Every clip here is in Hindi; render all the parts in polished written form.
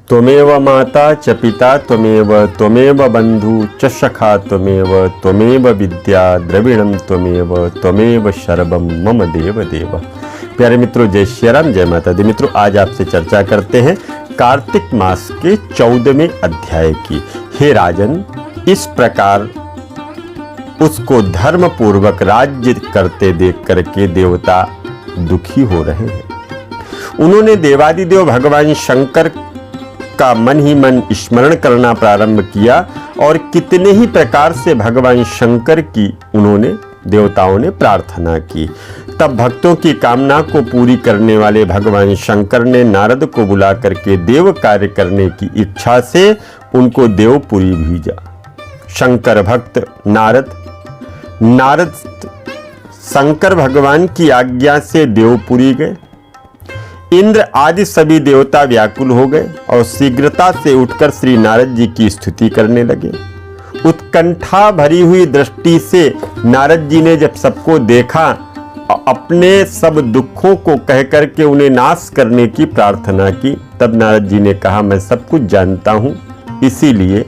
त्वमेव माता च पिता त्वमेव बंधु च सखा त्वमेव विद्या द्रविणम त्वमेव सर्वम मम देव देव। प्यारे मित्रों, जय श्री राम, जय माता दी। मित्रों, आज आपसे चर्चा करते हैं कार्तिक मास के 14वें अध्याय की। हे राजन, इस प्रकार उसको धर्म पूर्वक राज्य करते देख करके देवता दुखी हो रहे हैं। उन्होंने देवादिदेव भगवान शंकर का मन ही मन स्मरण करना प्रारंभ किया और कितने ही प्रकार से भगवान शंकर की उन्होंने देवताओं ने प्रार्थना की। तब भक्तों की कामना को पूरी करने वाले भगवान शंकर ने नारद को बुला करके देव कार्य करने की इच्छा से उनको देवपुरी भेजा। शंकर भक्त नारद शंकर भगवान की आज्ञा से देवपुरी गए। इंद्र आदि सभी देवता व्याकुल हो गए और शीघ्रता से उठकर श्री नारद जी की स्तुति करने लगे। उत्कंठा भरी हुई दृष्टि से नारद जी ने जब सबको देखा, अपने सब दुखों को कह करके उन्हें नाश करने की प्रार्थना की। तब नारद जी ने कहा, मैं सब कुछ जानता हूँ, इसीलिए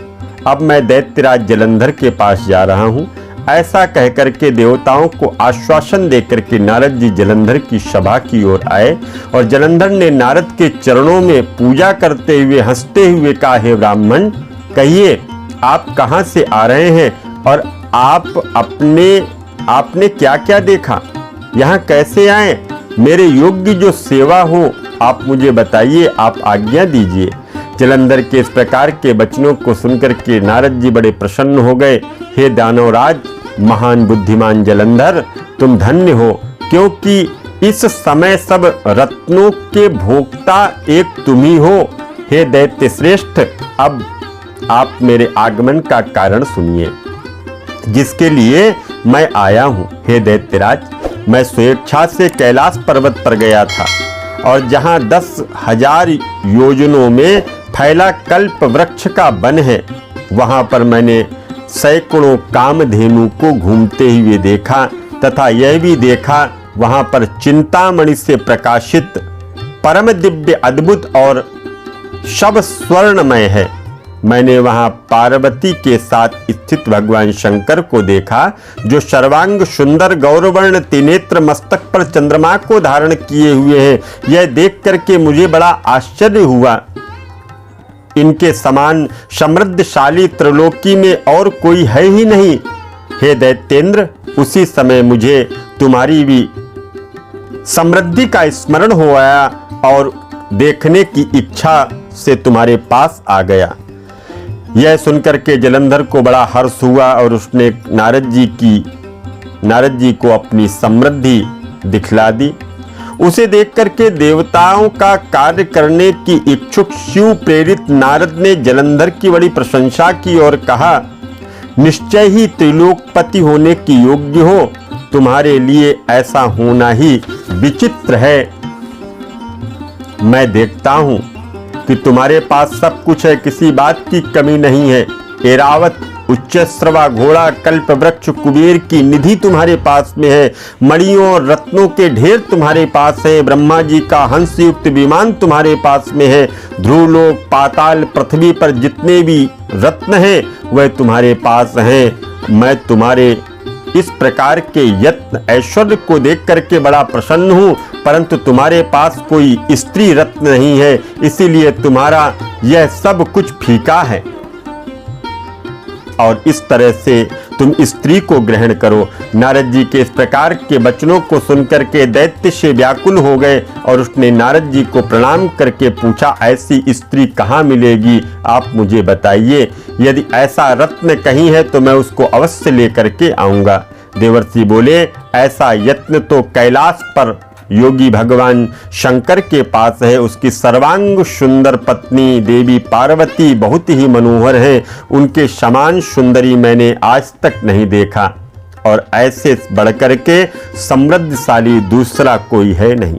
अब मैं दैत्यराज जलंधर के पास जा रहा हूँ। ऐसा कहकर के देवताओं को आश्वासन देकर के नारद जी जलंधर की सभा की ओर आए और जलंधर ने नारद के चरणों में पूजा करते हुए हंसते हुए कहा, हे ब्राह्मण, कहिए आप कहाँ से आ रहे हैं और आपने क्या क्या देखा, यहाँ कैसे आए? मेरे योग्य जो सेवा हो आप मुझे बताइए, आप आज्ञा दीजिए। जलंधर के इस प्रकार के वचनों को सुनकर के नारद जी बड़े प्रसन्न हो गए। हे दानवराज, महान बुद्धिमान जलंधर, तुम धन्य हो, क्योंकि इस समय सब रत्नों के भोक्ता एक तुम ही हो। हे दैत्य श्रेष्ठ, अब आप मेरे आगमन का कारण सुनिए, जिसके लिए मैं आया हूँ। हे दैत्यराज, मैं स्वेच्छा से कैलाश पर्वत पर गया था और जहाँ 10,000 योजनों में फैला कल्प वृक्ष का वन है, वहां पर मैंने सैकड़ों कामधेनु को घूमते हुए देखा तथा यह भी देखा वहां पर चिंतामणि से प्रकाशित परम दिव्य अद्भुत और सब स्वर्णमय है। मैंने वहां पार्वती के साथ स्थित भगवान शंकर को देखा, जो सर्वांग सुंदर गौरवर्ण त्रिनेत्र मस्तक पर चंद्रमा को धारण किए हुए हैं। यह देख करके मुझे बड़ा आश्चर्य हुआ। इनके समान समृद्धशाली त्रिलोकी में और कोई है ही नहीं। हे दैत्येंद्र, उसी समय मुझे तुम्हारी भी समृद्धि का स्मरण हो आया और देखने की इच्छा से तुम्हारे पास आ गया। यह सुनकर के जलंधर को बड़ा हर्ष हुआ और उसने नारद जी को अपनी समृद्धि दिखला दी। उसे देख करके देवताओं का कार्य करने की इच्छुक शिव प्रेरित नारद ने जलंधर की बड़ी प्रशंसा की और कहा, निश्चय ही त्रिलोकपति होने की योग्य हो। तुम्हारे लिए ऐसा होना ही विचित्र है। मैं देखता हूं कि तुम्हारे पास सब कुछ है, किसी बात की कमी नहीं है। एरावत, उच्चश्रवा घोड़ा, कल्प वृक्ष, कुबेर की निधि तुम्हारे पास में है। मणियों और रत्नों के ढेर तुम्हारे पास है। ब्रह्मा जी का हंस युक्त विमान तुम्हारे पास में है। ध्रुवलोक, पाताल, पृथ्वी पर जितने भी रत्न हैं वह तुम्हारे पास हैं। मैं तुम्हारे इस प्रकार के यत्न ऐश्वर्य को देख करके बड़ा प्रसन्न हूँ, परंतु तुम्हारे पास कोई स्त्री रत्न नहीं है, इसीलिए तुम्हारा यह सब कुछ फीका है और इस तरह से तुम स्त्री को ग्रहण करो। नारद जी के इस प्रकार के वचनों को सुनकर के दैत्य से व्याकुल हो गए और उसने नारद जी को प्रणाम करके पूछा, ऐसी स्त्री कहाँ मिलेगी, आप मुझे बताइए। यदि ऐसा रत्न कहीं है तो मैं उसको अवश्य लेकर के आऊँगा। देवर्षि बोले, ऐसा यत्न तो कैलाश पर योगी भगवान शंकर के पास है। उसकी सर्वांग सुंदर पत्नी देवी पार्वती बहुत ही मनोहर है। उनके समान सुंदरी मैंने आज तक नहीं देखा और ऐसे बढ़कर के समृद्धशाली दूसरा कोई है नहीं।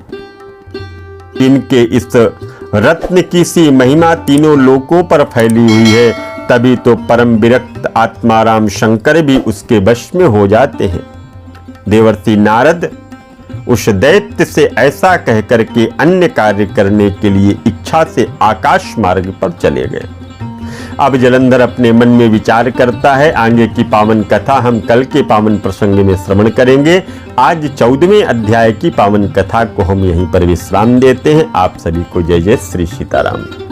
इनके इस रत्न की सी महिमा तीनों लोकों पर फैली हुई है। तभी तो परम विरक्त आत्माराम शंकर भी उसके वश में हो जाते हैं। देवर्षि नारद उस दैत्य से ऐसा कहकर के अन्य कार्य करने के लिए इच्छा से आकाश मार्ग पर चले गए। अब जलंधर अपने मन में विचार करता है। आगे की पावन कथा हम कल के पावन प्रसंग में श्रवण करेंगे। आज 14वें अध्याय की पावन कथा को हम यहीं पर विश्राम देते हैं। आप सभी को जय जय श्री सीताराम।